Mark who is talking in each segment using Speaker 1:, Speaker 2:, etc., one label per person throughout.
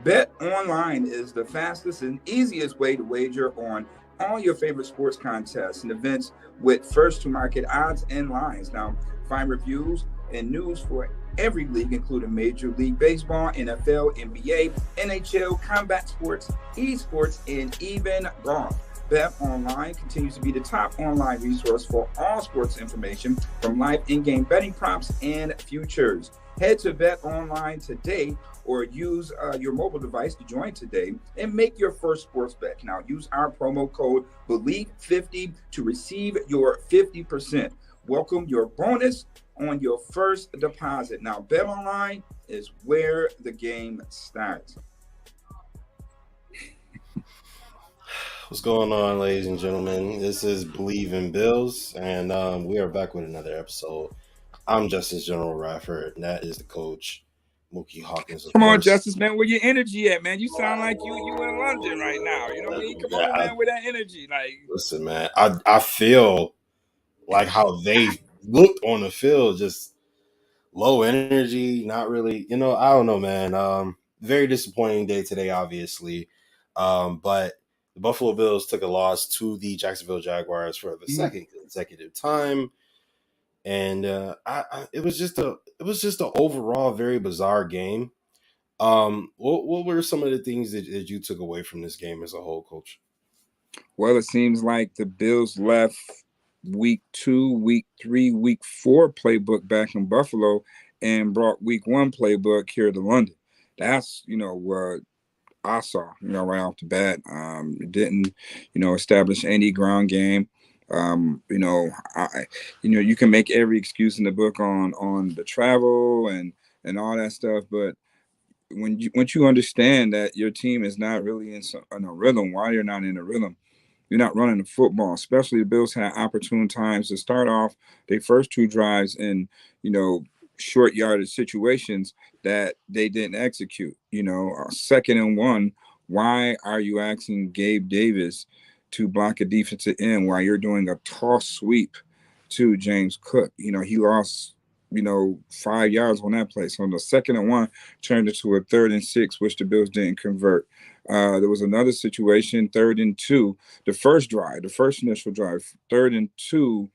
Speaker 1: Bet Online is the fastest and easiest way to wager on all your favorite sports contests and events with first to market odds and lines. Now, find reviews and news for every league, including Major League Baseball, NFL, NBA, NHL, combat sports, esports, and even golf. Bet Online continues to be the top online resource for all sports information from live in-game betting props and futures. Head to Bet Online today or use your mobile device to join today and make your first sports bet. Now, use our promo code BLEAV50 to receive your 50%. Welcome your bonus on your first deposit. Now, Bet Online is where the game starts.
Speaker 2: What's going on, ladies and gentlemen? This is Believe in Bills, and we are back with another episode. I'm Justice General Radford, and that is the coach, Muki Hawkins, of
Speaker 1: Come on,
Speaker 2: course.
Speaker 1: Justice, man. Where your energy at, man? You sound like you in London right now. You know what I mean? Come on, man, with that energy. Like,
Speaker 2: listen, man, I feel like how they looked on the field, just low energy, not really. I don't know, man. Very disappointing day today, obviously. But the Buffalo Bills took a loss to the Jacksonville Jaguars for the second consecutive time. And it was just an overall very bizarre game. What were some of the things that you took away from this game as a whole, Coach?
Speaker 1: well, it seems like the Bills left week 2, week 3, week 4 playbook back in Buffalo and brought week 1 playbook here to London. That's, what I saw, right off the bat. It didn't, establish any ground game. You can make every excuse in the book on the travel and all that stuff, but once you understand that your team is not really in a rhythm, why you're not in a rhythm, you're not running the football. Especially the Bills had opportune times to start off their first 2 drives in, short yardage situations that they didn't execute. 2nd and 1. Why are you asking Gabe Davis to block a defensive end while you're doing a toss sweep to James Cook? He lost 5 yards on that play. So the 2nd and 1 turned into a 3rd and 6, which the Bills didn't convert. There was another situation, 3rd and 2. The first initial drive, 3rd and 2.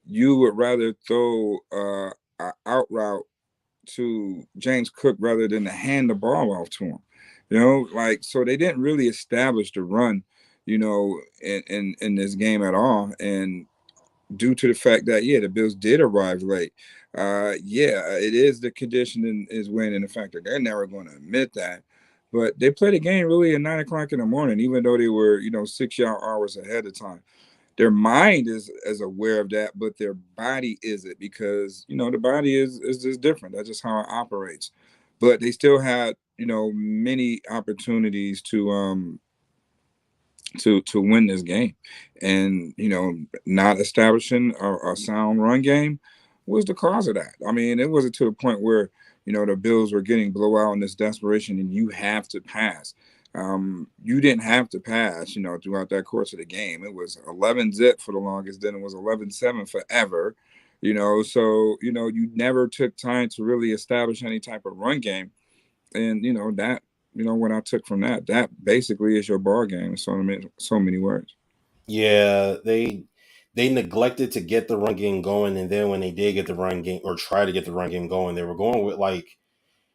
Speaker 1: You would rather throw an out route to James Cook rather than to hand the ball off to him. So they didn't really establish the run, in this game at all. And due to the fact that the Bills did arrive late. It is the conditioning is winning the factor. They're never going to admit that, but they played a game really at 9 o'clock in the morning, even though they were 6 hours ahead of time. Their mind is aware of that, but their body isn't, because the body is just different. That's just how it operates. But they still had many opportunities to win this game, and not establishing a sound run game was the cause of that. I mean, it wasn't to the point where the Bills were getting blowout in this desperation and you have to pass. You didn't have to pass throughout that course of the game. It was 11-zip for the longest, then it was 11-7 forever. So you never took time to really establish any type of run game. And that what I took from that basically is your ball game in so many words.
Speaker 2: Yeah, they neglected to get the run game going, and then when they did get the run game or try to get the run game going, they were going with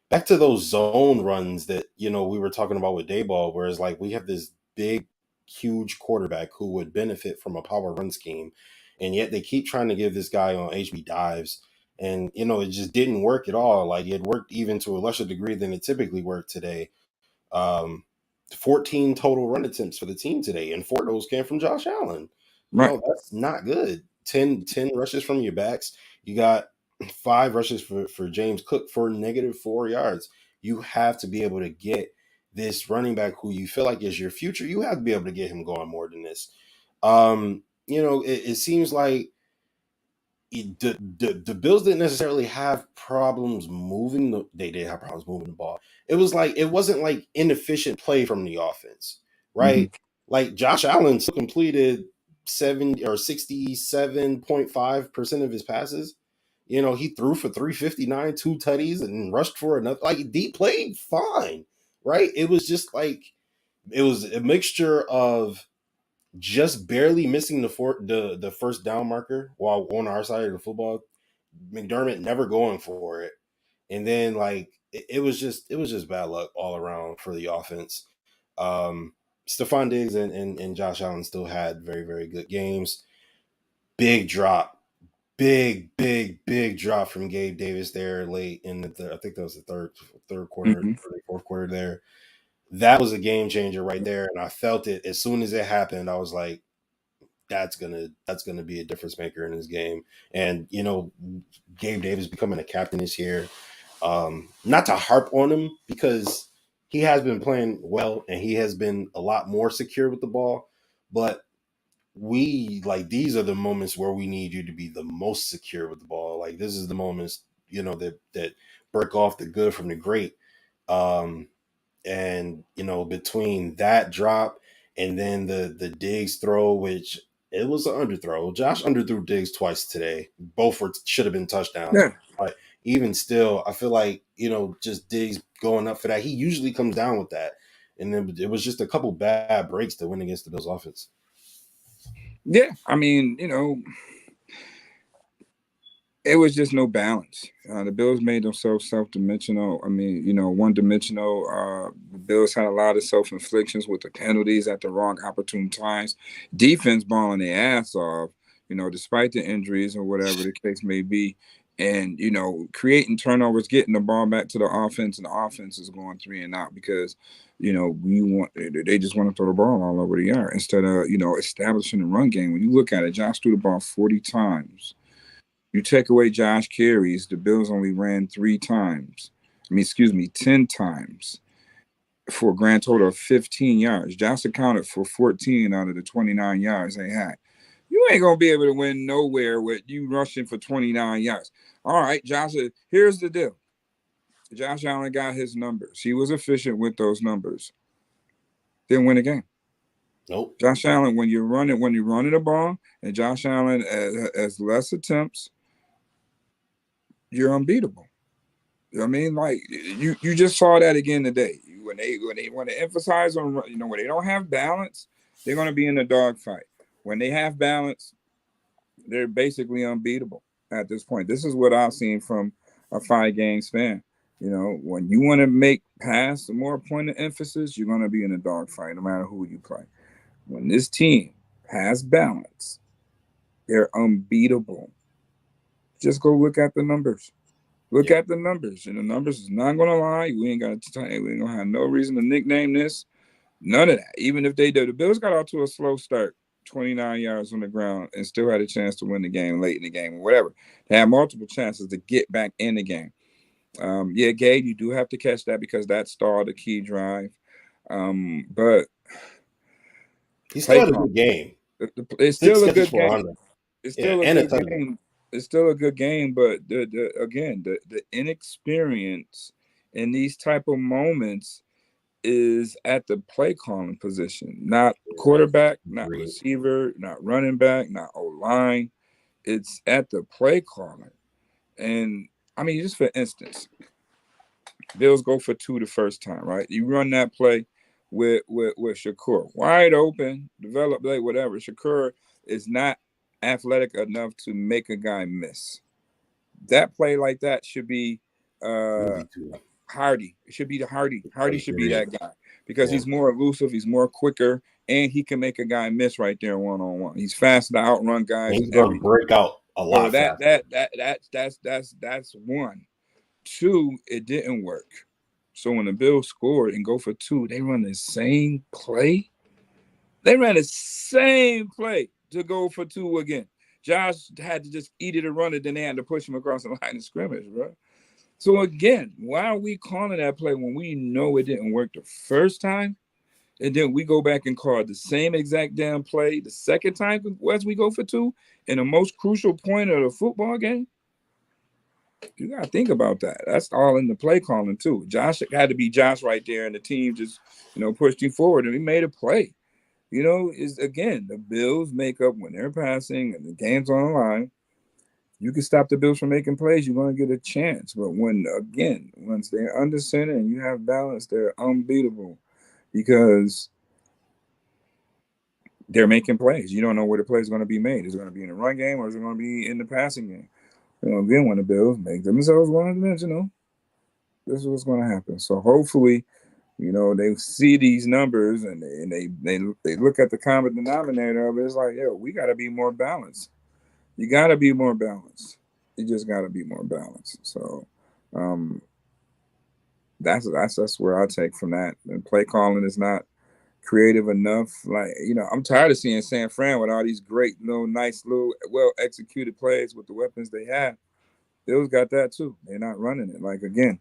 Speaker 2: back to those zone runs that we were talking about with Dayball, whereas we have this big, huge quarterback who would benefit from a power run scheme, and yet they keep trying to give this guy on HB dives, and it just didn't work at all. It worked even to a lesser degree than it typically worked today. 14 total run attempts for the team today, and 4 of those came from Josh Allen.
Speaker 1: Right.
Speaker 2: That's not good. 10 rushes from your backs. You got 5 rushes for James Cook for -4 yards. You have to be able to get this running back who you feel like is your future. You have to be able to get him going more than this. It seems like the Bills didn't necessarily have problems moving. They did have problems moving the ball. It wasn't inefficient play from the offense, right?
Speaker 1: Mm-hmm.
Speaker 2: Josh Allen still completed 67.5% of his passes. He threw for 359, 2 tutties, and rushed for another. Deep played fine, right? It was just like it was a mixture of just barely missing the first down marker while on our side of the football. McDermott never going for it, and then like it was just bad luck all around for the offense. Stephon Diggs and Josh Allen still had very very good games. Big drop, big drop from Gabe Davis there late in I think that was the third quarter,
Speaker 1: Mm-hmm.
Speaker 2: fourth quarter there. That was a game changer right there, and I felt it as soon as it happened. I was like, that's gonna be a difference maker in this game. And you know, Gabe Davis becoming a captain this year. Not to harp on him because he has been playing well and he has been a lot more secure with the ball, but we like these are the moments where we need you to be the most secure with the ball. Like this is the moments, you know, that break off the good from the great. Um, and you know, between that drop and then the Diggs throw, which it was an underthrow. Josh underthrew Diggs twice today. Both were should have been touchdowns.
Speaker 1: Yeah.
Speaker 2: But even still, I feel like, you know, just Diggs going up for that. He usually comes down with that. And then it was just a couple bad breaks to win against the Bills offense.
Speaker 1: Yeah. I mean, it was just no balance. The Bills made themselves self-dimensional. I mean, one-dimensional. The Bills had a lot of self-inflictions with the penalties at the wrong opportune times. Defense balling their ass off, despite the injuries or whatever the case may be. And, creating turnovers, getting the ball back to the offense, and the offense is going 3-and-out because, they just want to throw the ball all over the yard instead of, establishing the run game. When you look at it, Josh threw the ball 40 times. You take away Josh carries, the Bills only ran 3 times. 10 times for a grand total of 15 yards. Josh accounted for 14 out of the 29 yards they had. You ain't going to be able to win nowhere with you rushing for 29 yards. All right, Josh, here's the deal. Josh Allen got his numbers. He was efficient with those numbers. Didn't win the game.
Speaker 2: Nope.
Speaker 1: Josh Allen, when you're running the ball, and Josh Allen has less attempts, you're unbeatable. You know what I mean? Like you just saw that again today. When they emphasize on when they don't have balance, they're going to be in the dogfight. When they have balance, they're basically unbeatable at this point. This is what I've seen from a 5 game span. When you want to make pass more point of emphasis, you're going to be in a dogfight no matter who you play. When this team has balance, they're unbeatable. Just go look at the numbers. Look at the numbers, and the numbers is not gonna lie. We ain't gonna have no reason to nickname this. None of that. Even if they do, the Bills got off to a slow start, 29 yards on the ground, and still had a chance to win the game late in the game or whatever. They had multiple chances to get back in the game. Yeah, Gabe, you do have to catch that because that stalled a key drive. But
Speaker 2: He still
Speaker 1: play
Speaker 2: had a
Speaker 1: call.
Speaker 2: good game.
Speaker 1: It's
Speaker 2: Six
Speaker 1: still a
Speaker 2: catches
Speaker 1: good
Speaker 2: for
Speaker 1: game.
Speaker 2: 100.
Speaker 1: It's
Speaker 2: Yeah,
Speaker 1: still a
Speaker 2: and a
Speaker 1: good
Speaker 2: touchdown.
Speaker 1: game. It's still a good game, but the inexperience in these type of moments is at the play calling position, not quarterback, not
Speaker 2: Agreed.
Speaker 1: receiver, not running back, not O line. It's at the play calling. And I mean, just for instance, Bills go for 2 the first time, right? You run that play with Shakur wide open, develop play, whatever. Shakur is not athletic enough to make a guy miss. That play like that should be
Speaker 2: It'll
Speaker 1: uh
Speaker 2: be two.
Speaker 1: Hardy. It should be the Hardy. Hardy should be
Speaker 2: Agreed.
Speaker 1: that guy because
Speaker 2: Yeah.
Speaker 1: he's more elusive, he's more quicker, and he can make a guy miss right there 1-on-1. He's fast to outrun
Speaker 2: And
Speaker 1: guys and
Speaker 2: he's going to
Speaker 1: everything.
Speaker 2: break out a
Speaker 1: So
Speaker 2: lot
Speaker 1: that
Speaker 2: faster.
Speaker 1: that that that's one. Two, it didn't work. So when the Bills scored and go for 2, they run the same play. They ran the same play to go for 2 again. Josh had to just eat it or run it, then they had to push him across the line of scrimmage, bro. So again, why are we calling that play when we know it didn't work the first time? And then we go back and call the same exact damn play the second time as we go for 2 in the most crucial point of the football game? You gotta think about that. That's all in the play calling too. Josh had to be Josh right there, and the team just pushed him forward, and he made a play. Is again the Bills make up when they're passing and the game's on the line. You can stop the Bills from making plays, you're going to get a chance. But once they're under center and you have balance, they're unbeatable because they're making plays. You don't know where the play is going to be made. Is it going to be in the run game or is it going to be in the passing game? Again, when the Bills make themselves one-dimensional, this is what's going to happen. So hopefully, they see these numbers and they look at the common denominator of it. It's like, yo, we got to be more balanced. You got to be more balanced. You just got to be more balanced. So um, that's where I take from that. And play calling is not creative enough. Like, I'm tired of seeing San Fran with all these great little, nice little, well executed plays with the weapons they have. Bills got that too. They're not running it. Like again,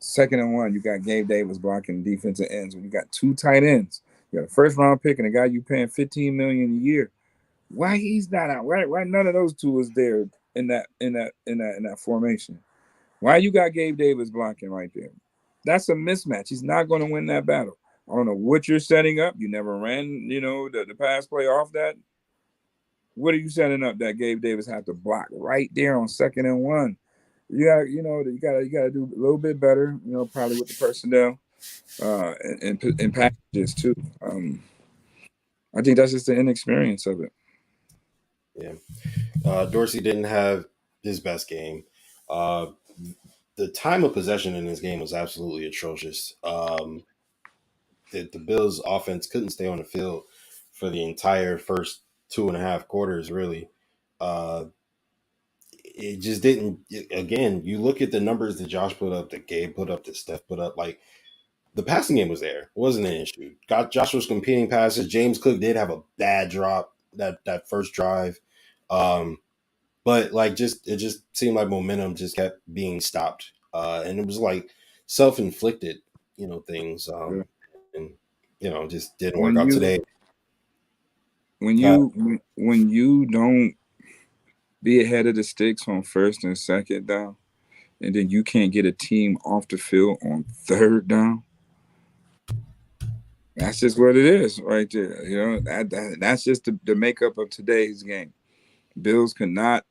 Speaker 1: 2nd and 1, you got Gabe Davis blocking defensive ends. When you got two tight ends, you got a first round pick and a guy you paying $15 million a year. Why he's not out? Why none of those two is there in that formation? Why you got Gabe Davis blocking right there? That's a mismatch. He's not going to win that battle. I don't know what you're setting up. You never ran, the pass play off that. What are you setting up that Gabe Davis have to block right there on 2nd and 1? You gotta do a little bit better. Probably with the personnel and packages too. I think that's just the inexperience of it.
Speaker 2: Yeah. Dorsey didn't have his best game. Uh, the time of possession in this game was absolutely atrocious. The Bills' offense couldn't stay on the field for the entire first 2.5 quarters, really. Uh, it just didn't. Again, you look at the numbers that Josh put up, that Gabe put up, that Steph put up. Like the passing game was there, it wasn't an issue. Josh was competing passes. James Cook did have a bad drop that first drive. Um, but like it just seemed like momentum just kept being stopped, and it was like self-inflicted, things, and just didn't work out
Speaker 1: When
Speaker 2: today.
Speaker 1: you when
Speaker 2: Uh,
Speaker 1: you don't be ahead of the sticks on 1st and 2nd down, and then you can't get a team off the field on 3rd down. That's just what it is right there. That's just the makeup of today's game. Bills could not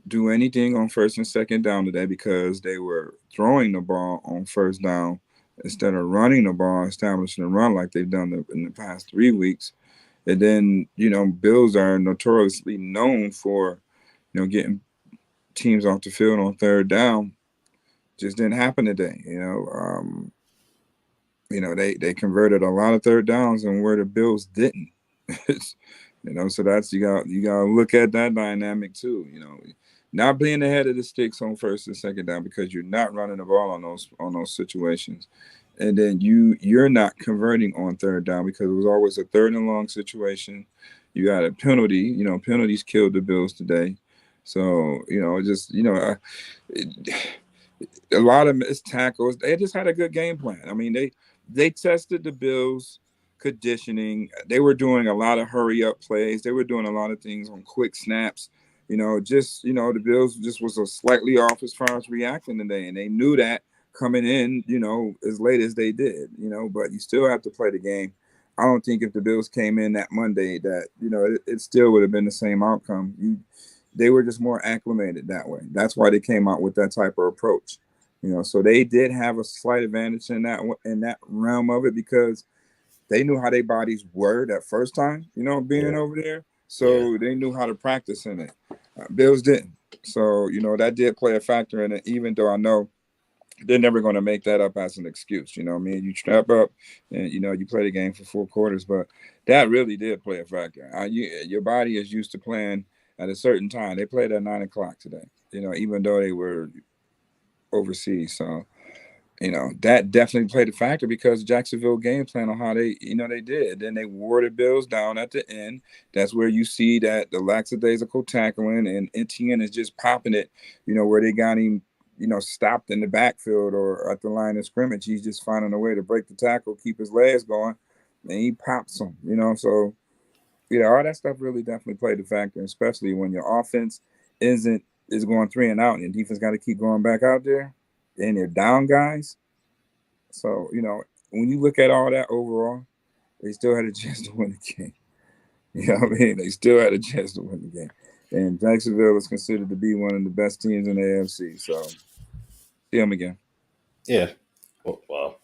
Speaker 1: do anything on 1st and 2nd down today because they were throwing the ball on 1st down instead of running the ball, establishing a run like they've done in the past 3 weeks. And then, Bills are notoriously known for, getting teams off the field on 3rd down. Just didn't happen today. They converted a lot of 3rd downs and where the Bills didn't. So that's you got to look at that dynamic too. Not being ahead of the sticks on 1st and 2nd down because you're not running the ball on those situations, and then you're not converting on 3rd down because it was always a 3rd and long situation. You got a penalty. Penalties killed the Bills today. So just a lot of missed tackles. They just had a good game plan. I mean, they tested the Bills' conditioning. They were doing a lot of hurry up plays. They were doing a lot of things on quick snaps. The Bills just was a slightly off as far as reacting today, and they knew that coming in. As late as they did. But you still have to play the game. I don't think if the Bills came in that Monday that it still would have been the same outcome. They were just more acclimated that way. That's why they came out with that type of approach. So they did have a slight advantage in that realm of it because they knew how their bodies were that first time, being
Speaker 2: yeah,
Speaker 1: over there.
Speaker 2: yeah,
Speaker 1: So they knew how to practice in it. Bills didn't. So that did play a factor in it. Even though I know they're never going to make that up as an excuse. I mean, you strap up and you play the game for 4 quarters, but that really did play a factor. Your body is used to playing at a certain time. They played at 9 o'clock today. Even though they were overseas. So, that definitely played a factor because Jacksonville game plan on how they did. Then they wore the Bills down at the end. That's where you see that the lackadaisical tackling and Etienne is just popping it, where they got him, stopped in the backfield or at the line of scrimmage. He's just finding a way to break the tackle, keep his legs going, and he pops them. So, all that stuff really definitely played a factor, especially when your offense is going 3 and out and the defense got to keep going back out there and they're down guys. So, when you look at all that overall, they still had a chance to win the game. You know what I mean? They still had a chance to win the game. And Jacksonville is considered to be one of the best teams in the AFC. So see them again.
Speaker 2: Yeah. Well,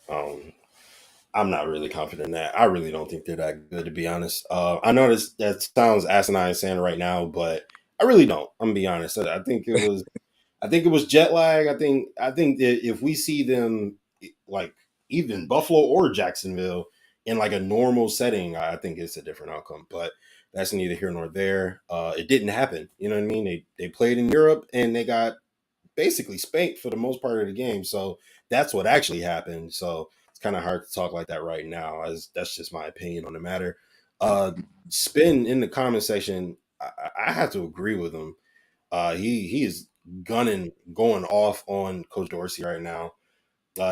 Speaker 2: I'm not really confident in that. I really don't think they're that good, to be honest. I know that sounds asinine saying right now, but I really don't. I'm gonna be honest. I think it was jet lag. I think that if we see them like even Buffalo or Jacksonville in like a normal setting, I think it's a different outcome. But that's neither here nor there. It didn't happen. You know what I mean? They played in Europe and they got basically spanked for the most part of the game. So that's what actually happened. So it's kind of hard to talk like that right now. As that's just my opinion on the matter. Uh, Spin in the comment section. I have to agree with him. He is going off on Coach Dorsey right now.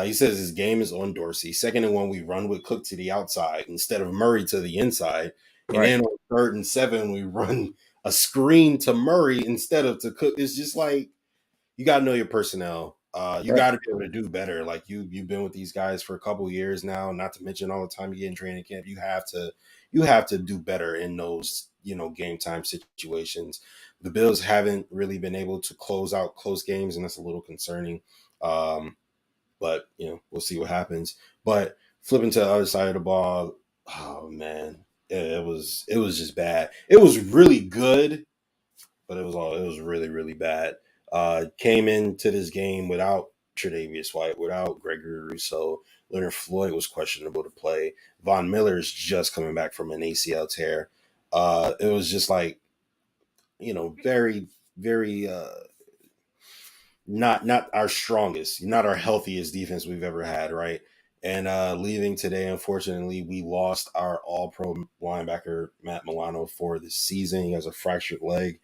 Speaker 2: He says his game is on Dorsey. Second and one, we run with Cook to the outside instead of Murray to the inside. And
Speaker 1: Right.
Speaker 2: then on 3rd and 7, we run a screen to Murray instead of to Cook. It's just like you got to know your personnel. You
Speaker 1: Right.
Speaker 2: got to be able to do better. Like you've been with these guys for a couple of years now. Not to mention all the time you get in training camp. You have to do better in those game time situations. The Bills haven't really been able to close out close games, and that's a little concerning. Um, but we'll see what happens. But flipping to the other side of the ball, oh man, it was just bad. It was really good, but it was really really bad. Came into this game without Tre'Davious White, without Gregory Rousseau. Leonard Floyd was questionable to play. Von Miller is just coming back from an ACL tear. It was just like very very not our strongest, not our healthiest defense we've ever had, right? And leaving today, unfortunately, we lost our All-Pro linebacker Matt Milano for the season. He has a fractured leg.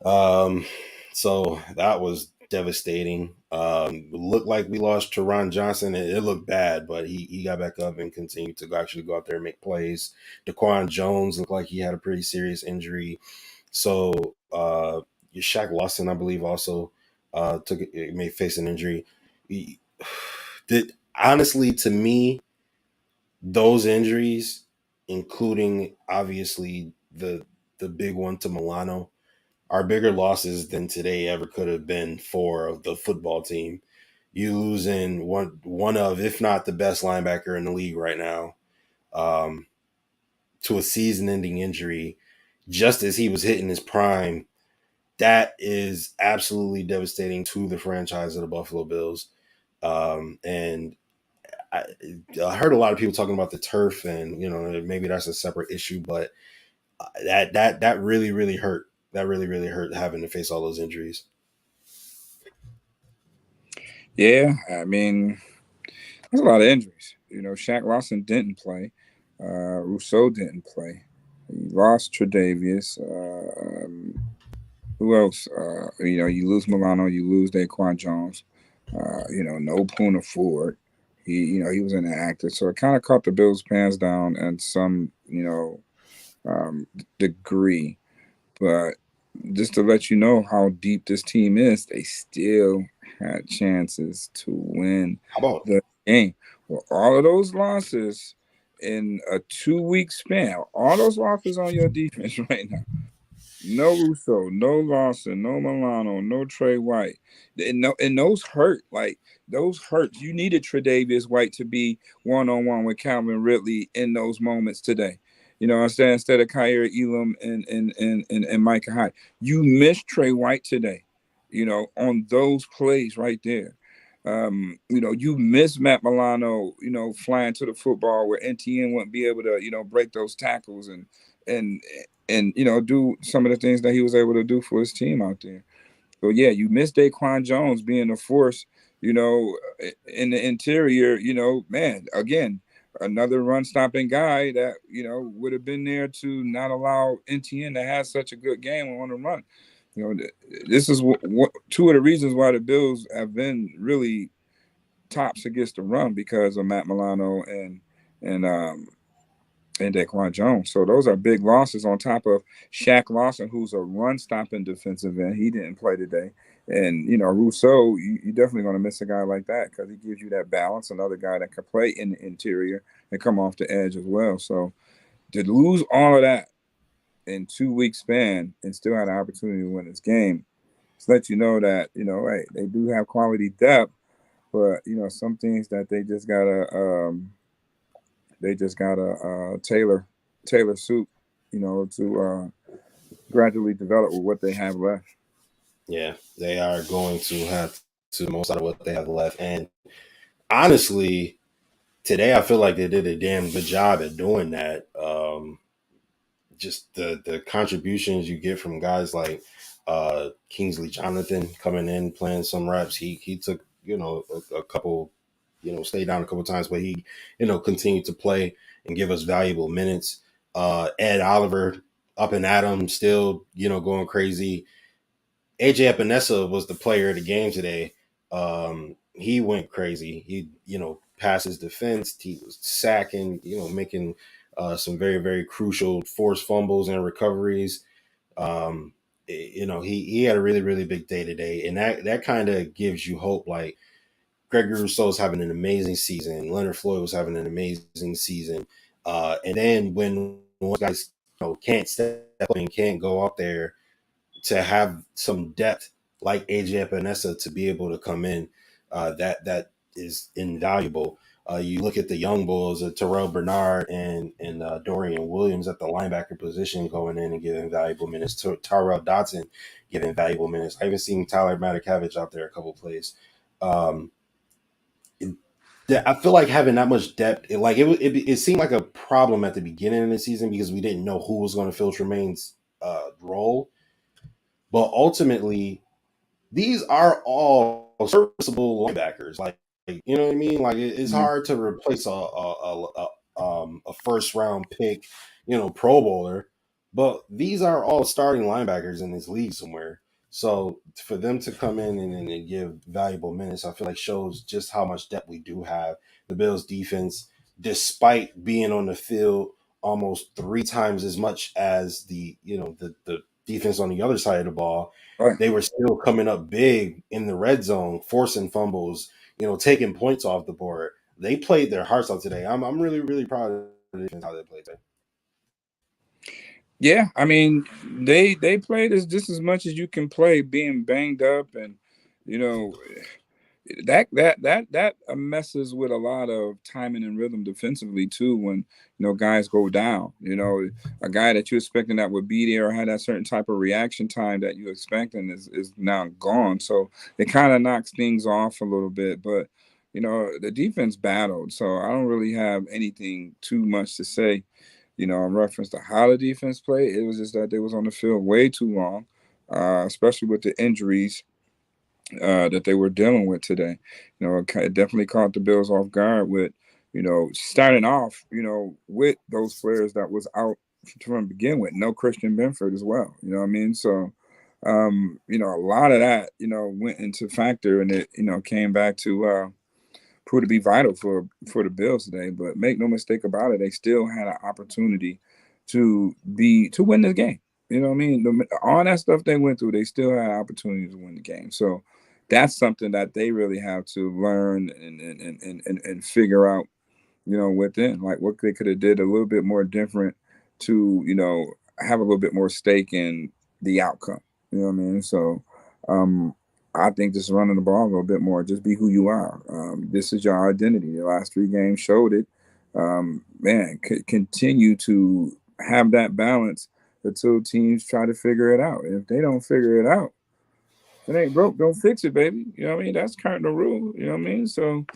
Speaker 2: Um, so that was devastating. Looked like we lost Teron Johnson. It looked bad, but he got back up and continued to actually go out there and make plays. Daquan Jones looked like he had a pretty serious injury. So Shaq Lawson, I believe, also may face an injury. He, honestly, to me, those injuries, including obviously the big one to Milano, are bigger losses than today ever could have been for the football team. You losing one of, if not the best linebacker in the league right now, um, to a season-ending injury, just as he was hitting his prime. That is absolutely devastating to the franchise of the Buffalo Bills. And I, I heard a lot of people talking about the turf, and maybe that's a separate issue, but that really really hurt. That really really hurt having to face all those injuries.
Speaker 1: Yeah. I mean, there's a lot of injuries. Shaq Lawson didn't play. Rousseau didn't play. He lost Tre'Davious. Who else? You lose Milano, you lose Daquan Jones. No Puna Ford. He was inactive, so it kind of caught the Bills' pants down at some, degree. But just to let you know how deep this team is, they still had chances to win
Speaker 2: How about
Speaker 1: the game. Well, all of those losses in a 2-week span, all those losses on your defense right now. No Russo, no Lawson, no Milano, no Trey White. And those hurt. Like those hurt. You needed Tre'Davious White to be one-on-one with Calvin Ridley in those moments today. Instead of Kyer Elam and Micah Hyde. You missed Trey White today, on those plays right there. You miss Matt Milano, flying to the football where NTN wouldn't be able to, break those tackles and do some of the things that he was able to do for his team out there. So yeah, you missed Daquan Jones being a force, in the interior. Man, again, another run stopping guy that would have been there to not allow NTN to have such a good game on the run. This is what two of the reasons why the Bills have been really tops against the run because of Matt Milano and Daquan Jones. So those are big losses on top of Shaq Lawson, who's a run stopping defensive end. He didn't play today. And, Rousseau, you're definitely going to miss a guy like that because he gives you that balance. Another guy that can play in the interior and come off the edge as well. So to lose all of that in 2 week span and still had an opportunity to win this game. Just let you know that hey, they do have quality depth, but some things that they just gotta tailor suit, to gradually develop with what they have left.
Speaker 2: Yeah, they are going to have to most out of what they have left. And honestly, today I feel like they did a damn good job at doing that. Just the contributions you get from guys like Kingsley Jonathan coming in playing some reps. He took a couple, stayed down a couple times, but he continued to play and give us valuable minutes. Ed Oliver up and at him, still going crazy. AJ Epinesa was the player of the game today. He went crazy. He, passed his defense. He was sacking, making some very, very crucial forced fumbles and recoveries. He had a really, really big day today. And that kind of gives you hope. Like Gregory Rousseau's having an amazing season. Leonard Floyd was having an amazing season. And then when guys, can't step up and can't go out there to have some depth like AJ Epinesa to be able to come in, that is invaluable. You look at the young bulls, Terrell Bernard and Dorian Williams at the linebacker position going in and giving valuable minutes. Tyrell Dodson giving valuable minutes. I even seen Tyler Matakavich out there a couple plays. Um, I feel like having that much depth, it seemed like a problem at the beginning of the season because we didn't know who was going to fill Tremaine's role. But ultimately, these are all serviceable linebackers. Like you know what I mean? Like it's
Speaker 1: Mhm.
Speaker 2: hard to replace a first round pick, Pro Bowler, but these are all starting linebackers in this league somewhere. So for them to come in and give valuable minutes, I feel like shows just how much depth we do have. The Bills defense, despite being on the field almost three times as much as the defense on the other side of the ball,
Speaker 1: Right.
Speaker 2: they were still coming up big in the red zone, forcing fumbles, taking points off the board. They played their hearts out today. I'm really, really proud of the defense how they played today.
Speaker 1: Yeah, I mean, they played as just as much as you can play, being banged up, and you know that messes with a lot of timing and rhythm defensively too. When guys go down, a guy that you're expecting that would be there or had that certain type of reaction time that you expecting is now gone. So it kind of knocks things off a little bit, but. The defense battled, so I don't really have anything too much to say in reference to how the defense played. It was just that they was on the field way too long, especially with the injuries that they were dealing with today. It definitely caught the Bills off guard with, starting off, with those players that was out from begin with. No Christian Benford as well. You know what I mean? So, a lot of that, went into factor, and it, came back to proved to be vital for the Bills today. But make no mistake about it, they still had an opportunity to win this game. You know what I mean? All that stuff they went through, they still had an opportunity to win the game. So that's something that they really have to learn and figure out, within like what they could have did a little bit more different to, have a little bit more stake in the outcome. You know what I mean? So um I think just running the ball a little bit more, just be who you are. This is your identity. The last three games showed it. Man, continue to have that balance until teams try to figure it out. And if they don't figure it out, if it ain't broke, don't fix it, baby. You know what I mean? That's cardinal rule. You know what I mean? So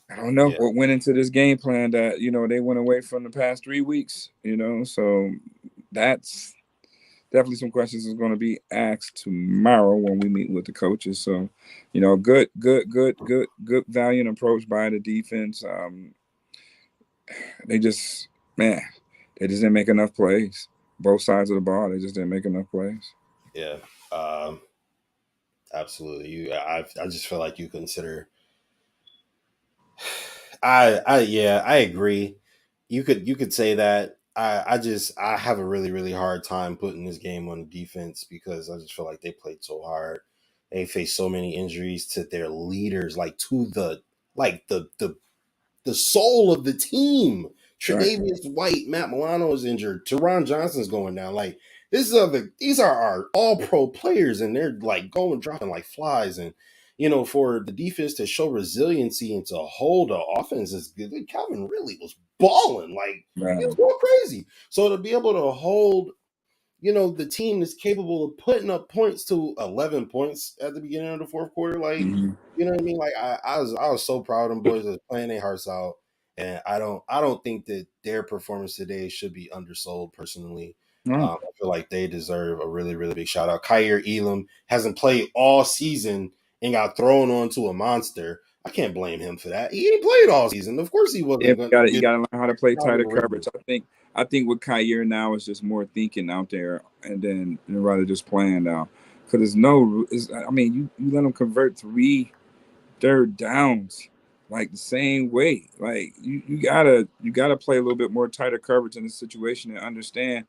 Speaker 1: I don't know
Speaker 2: Yeah,
Speaker 1: what went into this game plan that they went away from the past 3 weeks. So that's definitely some questions is going to be asked tomorrow when we meet with the coaches. So, good valiant approach by the defense. They just man, they just didn't make enough plays. Both sides of the ball, they just didn't make enough plays.
Speaker 2: yeah, um, absolutely. I just feel like you consider. Yeah, I agree. You could say that. I have a really, really hard time putting this game on defense because I just feel like they played so hard. They faced so many injuries to their leaders, like to the soul of the team.
Speaker 1: Right.
Speaker 2: Tre'Davious White, Matt Milano is injured. Teron Johnson's going down. Like these are our all pro players, and they're like going dropping like flies. And for the defense to show resiliency and to hold the offense is good. Like, Calvin really was balling, like he was
Speaker 1: Man.
Speaker 2: going crazy. So to be able to hold the team is capable of putting up points to 11 points at the beginning of the fourth quarter. Like,
Speaker 1: Mm-hmm.
Speaker 2: you know what I mean? Like, I was so proud of them boys that was playing their hearts out. And I don't think that their performance today should be undersold personally.
Speaker 1: Right.
Speaker 2: I feel like they deserve a really, really big shout out. Kyer Elam hasn't played all season and got thrown onto a monster. I can't blame him for that. He ain't played all season. Of course he
Speaker 1: Yeah,
Speaker 2: wasn't going
Speaker 1: you
Speaker 2: to
Speaker 1: gotta learn how to play
Speaker 2: get
Speaker 1: tighter coverage. I think with Kyrie now is just more thinking out there, and then rather just playing now, because I mean, you let them convert 3 third downs like the same way. Like you gotta play a little bit more tighter coverage in this situation and understand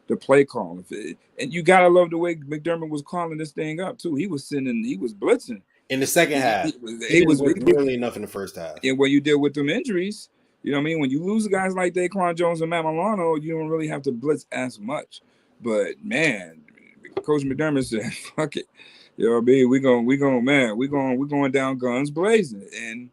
Speaker 1: the play call. And you gotta love the way McDermott was calling this thing up too. He was blitzing.
Speaker 2: in the second
Speaker 1: He,
Speaker 2: half.
Speaker 1: he,
Speaker 2: He
Speaker 1: he
Speaker 2: didn't
Speaker 1: was
Speaker 2: blitz nearly enough in the first half.
Speaker 1: and what you did with them injuries, you know what I mean? When you lose guys like Daquan Jones and Matt Milano, you don't really have to blitz as much. But man, Coach McDermott said, fuck it. You know what I mean? We're going down guns blazing. And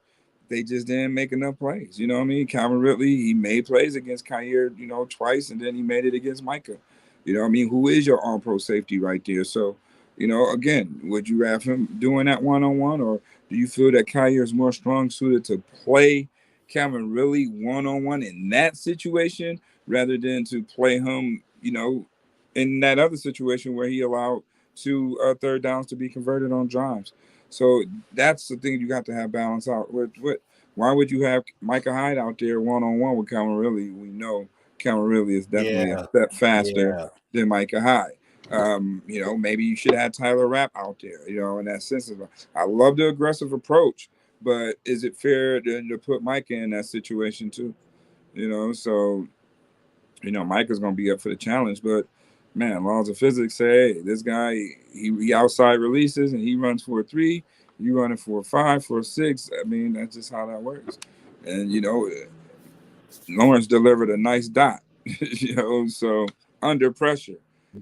Speaker 1: they just didn't make enough plays. You know what I mean? Calvin Ridley, he made plays against Kyer, twice, and then he made it against Micah. You know what I mean? Who is your all pro safety right there? So, again, would you have him doing that 1-on-1, or do you feel that Kyer is more strong suited to play Calvin Ridley 1-on-1 in that situation rather than to play him, in that other situation where he allowed 2 third downs to be converted on drives? So that's the thing you got to have balance out. Why would you have Micah Hyde out there 1-on-1 with Calvin Ridley? We know Calvin Ridley is definitely a
Speaker 2: Yeah,
Speaker 1: step faster
Speaker 2: yeah.
Speaker 1: than Micah Hyde. Maybe you should have Tyler Rapp out there, in that sense. I love the aggressive approach, but is it fair to put Micah in that situation too? So Micah's gonna be up for the challenge, but man, laws of physics say, hey, this guy he outside releases and he runs for a 3, you running for a 5, for a 6. I mean, that's just how that works. And Lawrence delivered a nice dot, so under pressure.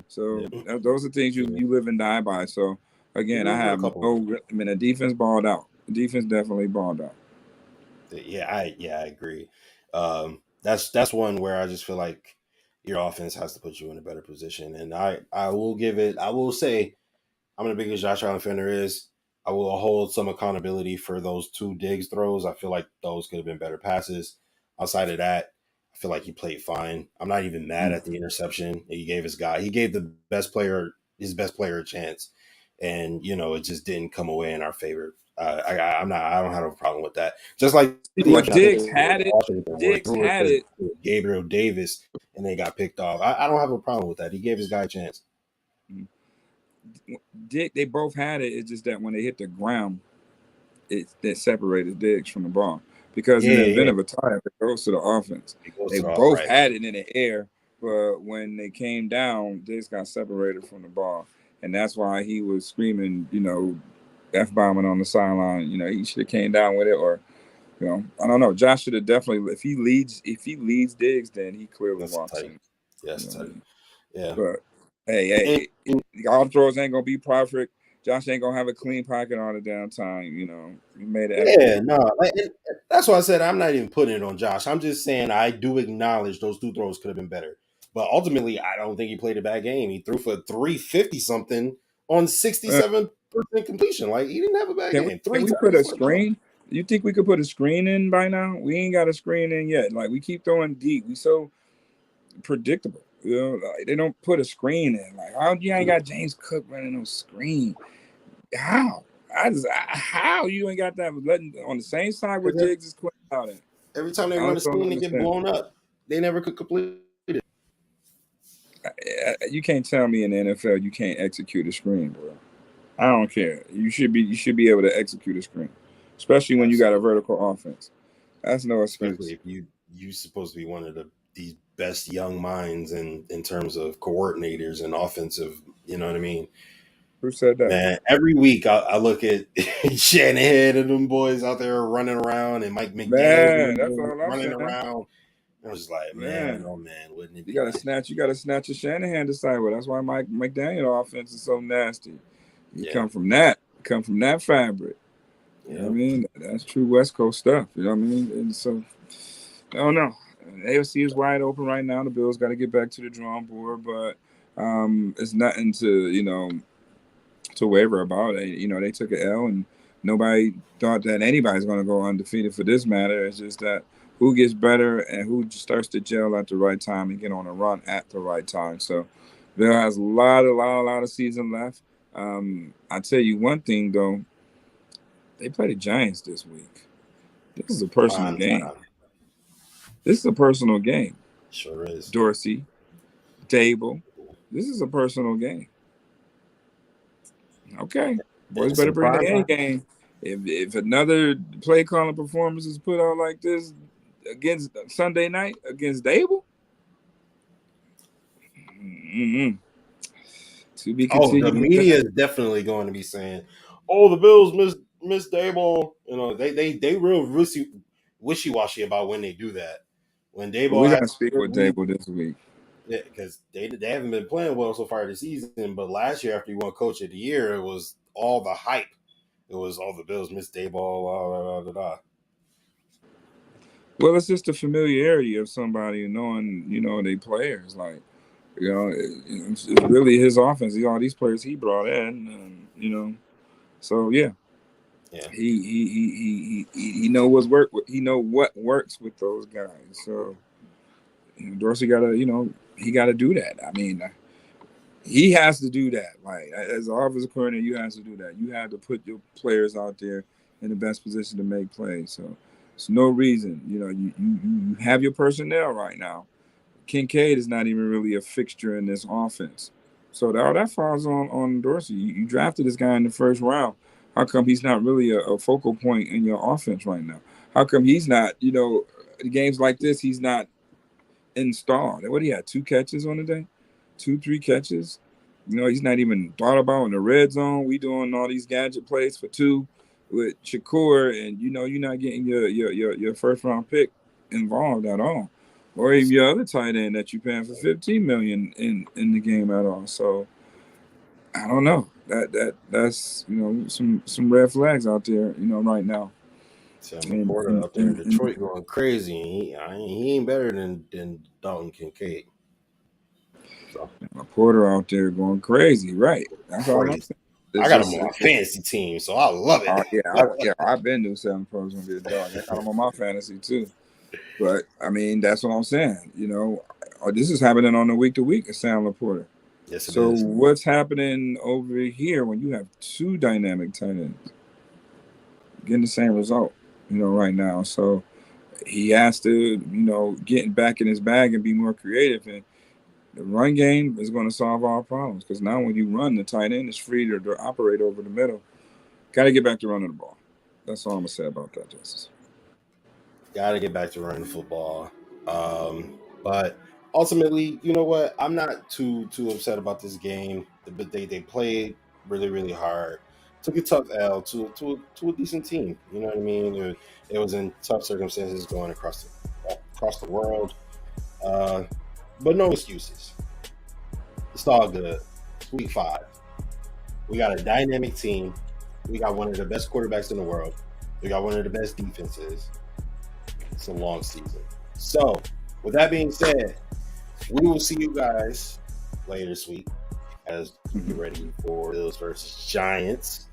Speaker 1: So
Speaker 2: Yeah.
Speaker 1: those are things you
Speaker 2: Yeah.
Speaker 1: you live and die by. So
Speaker 2: He
Speaker 1: again, I
Speaker 2: delivered a
Speaker 1: have
Speaker 2: couple.
Speaker 1: no. I mean, the defense balled out. The defense definitely balled out.
Speaker 2: I agree. That's one where I just feel like your offense has to put you in a better position. And I will give it. I will say I'm the biggest Josh Allen fan there is. I will hold some accountability for those 2 Diggs throws. I feel like those could have been better passes. Outside of that, I feel like he played fine. I'm not even mad at the interception that he gave his guy. He gave his best player a chance, and it just didn't come away in our favor. I'm not. I don't have a problem with that. Just like the
Speaker 1: Well,
Speaker 2: interception, I think
Speaker 1: Diggs
Speaker 2: it was
Speaker 1: had it.
Speaker 2: Washington where he
Speaker 1: Diggs
Speaker 2: threw it
Speaker 1: had
Speaker 2: to
Speaker 1: it.
Speaker 2: Gabriel Davis and they got picked off. I don't have a problem with that. He gave his guy a chance.
Speaker 1: They both had it. It's just that when they hit the ground, that separated Diggs from the ball. Because in
Speaker 2: Yeah,
Speaker 1: the event
Speaker 2: yeah.
Speaker 1: of a tie, it goes to the offense.
Speaker 2: It goes
Speaker 1: They
Speaker 2: to the
Speaker 1: both
Speaker 2: right.
Speaker 1: had it in the air, but when they came down, Diggs got separated from the ball. And that's why he was screaming, F bombing on the sideline. He should have came down with it, or I don't know. Josh should have definitely if he leads Diggs, then he clearly
Speaker 2: That's
Speaker 1: walks
Speaker 2: tight.
Speaker 1: in.
Speaker 2: Yeah,
Speaker 1: You
Speaker 2: that's
Speaker 1: know what I
Speaker 2: tight.
Speaker 1: mean?
Speaker 2: Yeah.
Speaker 1: But hey,
Speaker 2: And,
Speaker 1: all throws ain't gonna be perfect. Josh ain't gonna have a clean pocket all the damn time. He made an effort.
Speaker 2: yeah, no, that's why I said I'm not even putting it on Josh. I'm just saying I do acknowledge those 2 throws could have been better. But ultimately, I don't think he played a bad game. He threw for 350 something on
Speaker 1: Uh,
Speaker 2: 67% completion. Like he didn't have a bad
Speaker 1: can we
Speaker 2: game.
Speaker 1: can
Speaker 2: Three
Speaker 1: we put
Speaker 2: targets
Speaker 1: a
Speaker 2: for a touchdown.
Speaker 1: screen? You think we could put a screen in by now? We ain't got a screen in yet. Like we keep throwing deep. We so predictable. Like they don't put a screen in. Like how you ain't got James Cook running no screen? How? How you ain't got that letting on the same side where
Speaker 2: Because
Speaker 1: Diggs is clean out at?
Speaker 2: every time they
Speaker 1: I
Speaker 2: run a
Speaker 1: just don't
Speaker 2: screen, they get
Speaker 1: understand.
Speaker 2: blown up. They never could complete it.
Speaker 1: You can't tell me in the NFL you can't execute a screen, bro. I don't care. You should be able to execute a screen, especially when you got a
Speaker 2: Absolutely.
Speaker 1: vertical offense. That's no
Speaker 2: Especially
Speaker 1: excuse.
Speaker 2: if you supposed to be one of the best young minds in terms of coordinators and offensive. You know what I mean?
Speaker 1: Who said that?
Speaker 2: Man, every week I look at Shanahan and them boys out there running around, and Mike McDaniel
Speaker 1: Man, that's all I'm
Speaker 2: running
Speaker 1: saying.
Speaker 2: around. I was just like, man,
Speaker 1: Man,
Speaker 2: oh man, wouldn't it
Speaker 1: you
Speaker 2: be
Speaker 1: gotta
Speaker 2: nice?
Speaker 1: snatch. You gotta snatch a Shanahan disciple. That's why Mike McDaniel offense is so nasty. You
Speaker 2: Yeah,
Speaker 1: come from that. Come from that fabric. You know what I
Speaker 2: yeah.
Speaker 1: mean? That's true West Coast stuff. You know what I mean? And so I don't know. AFC is wide open right now. The Bills got to get back to the drawing board, but it's nothing to to waver about. They took an L, and nobody thought that anybody's going to go undefeated for this matter. It's just that who gets better and who starts to gel at the right time and get on a run at the right time. So Bill has a lot of season left. I tell you one thing though, they play the Giants this week. This is a personal
Speaker 2: Prime
Speaker 1: game.
Speaker 2: time.
Speaker 1: This is a personal game.
Speaker 2: Sure is.
Speaker 1: Dorsey, Dable. This is a personal game. Okay. Boys
Speaker 2: It's
Speaker 1: better
Speaker 2: a
Speaker 1: bring
Speaker 2: prime
Speaker 1: the A
Speaker 2: time.
Speaker 1: game. If another play calling performance is put out like this against Sunday night against Dable, mm-mm. To be
Speaker 2: Oh, the
Speaker 1: continued with
Speaker 2: media
Speaker 1: that.
Speaker 2: is definitely going to be saying, "Oh, the Bills miss Dayball." You know, they real wishy washy about when they do that. When
Speaker 1: But
Speaker 2: Dayball
Speaker 1: we
Speaker 2: has
Speaker 1: gotta
Speaker 2: a
Speaker 1: speak
Speaker 2: good
Speaker 1: with
Speaker 2: week,
Speaker 1: Dable this week.
Speaker 2: because they haven't been playing well so far this season. But last year, after he won Coach of the Year, it was all the hype. It was all the Bills miss Dayball. Blah, blah, blah, blah.
Speaker 1: Well, it's just the familiarity of somebody knowing, they players. Like, it's really his offense. All these players he brought in. So yeah,
Speaker 2: Yeah,
Speaker 1: he know what's work. He know what works with those guys. So Dorsey gotta he gotta do that. I mean, he has to do that. Like as an offensive coordinator, you have to do that. You have to put your players out there in the best position to make plays. So it's no reason. You have your personnel right now. Kincaid is not even really a fixture in this offense. So all that falls on Dorsey. You drafted this guy in the first round. How come he's not really a focal point in your offense right now? How come he's not, games like this, he's not installed? What do you have? 2 catches on the day? 3 catches? He's not even thought about in the red zone. We doing all these gadget plays for 2 with Shakur, and you're not getting your first round pick involved at all, or even your other tight end that you're paying for 15 million in the game at all. So I don't know. That's some red flags out there, right now.
Speaker 2: Sam
Speaker 1: And,
Speaker 2: Laporta
Speaker 1: and,
Speaker 2: out there in
Speaker 1: and, and
Speaker 2: Detroit going crazy. He ain't better than Dalton Kincaid. So
Speaker 1: Porter out there going crazy, right? That's all I'm
Speaker 2: crazy.
Speaker 1: saying.
Speaker 2: I
Speaker 1: It's
Speaker 2: got him
Speaker 1: just
Speaker 2: on my fantasy team, so I love it.
Speaker 1: I've been knew Seven Pros gonna be a dog. I got him on my fantasy too. But I mean, that's what I'm saying. This is happening on the week to week at Sam Laporta.
Speaker 2: Yes, it
Speaker 1: So
Speaker 2: is.
Speaker 1: what's happening over here when you have 2 dynamic tight ends getting the same result? Right now. So he has to, get back in his bag and be more creative. And the run game is going to solve all problems because now when you run, the tight end is free to operate over the middle. Got to get back to running the ball. That's all I'm gonna say about that, Justice.
Speaker 2: Got to get back to running football. But ultimately, you know what? I'm not too upset about this game. But they played really hard. Took a tough L to a decent team. You know what I mean? It was in tough circumstances going across the world. Uh, but no excuses. It's all good. It's week 5. We got a dynamic team. We got one of the best quarterbacks in the world. We got one of the best defenses. It's a long season. So, with that being said, we will see you guys later this week as we get ready for Bills versus Giants.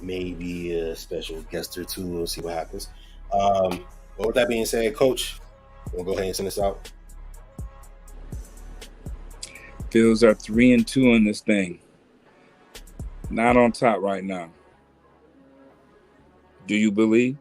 Speaker 2: Maybe a special guest or two. We'll see what happens. But with that being said, Coach, we'll go ahead and send this out.
Speaker 1: Bills are 3-2 in this thing. Not on top right now. Do you believe?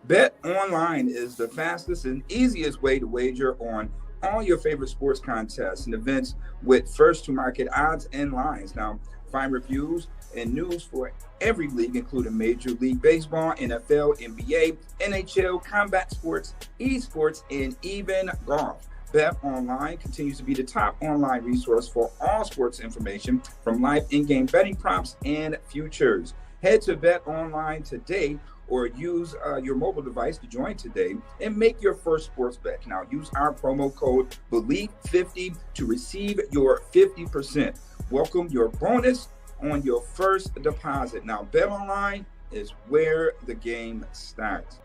Speaker 3: Bet Online is the fastest and easiest way to wager on all your favorite sports contests and events with first to market odds and lines. Now, find reviews and news for every league, including Major League Baseball, NFL, NBA, NHL, combat sports, esports, and even golf. Bet Online continues to be the top online resource for all sports information from live in-game betting props and futures. Head to Bet Online today or use your mobile device to join today and make your first sports bet. Now, use our promo code BLEAV50 to receive your 50%. Welcome your bonus on your first deposit. Now, BetOnline is where the game starts.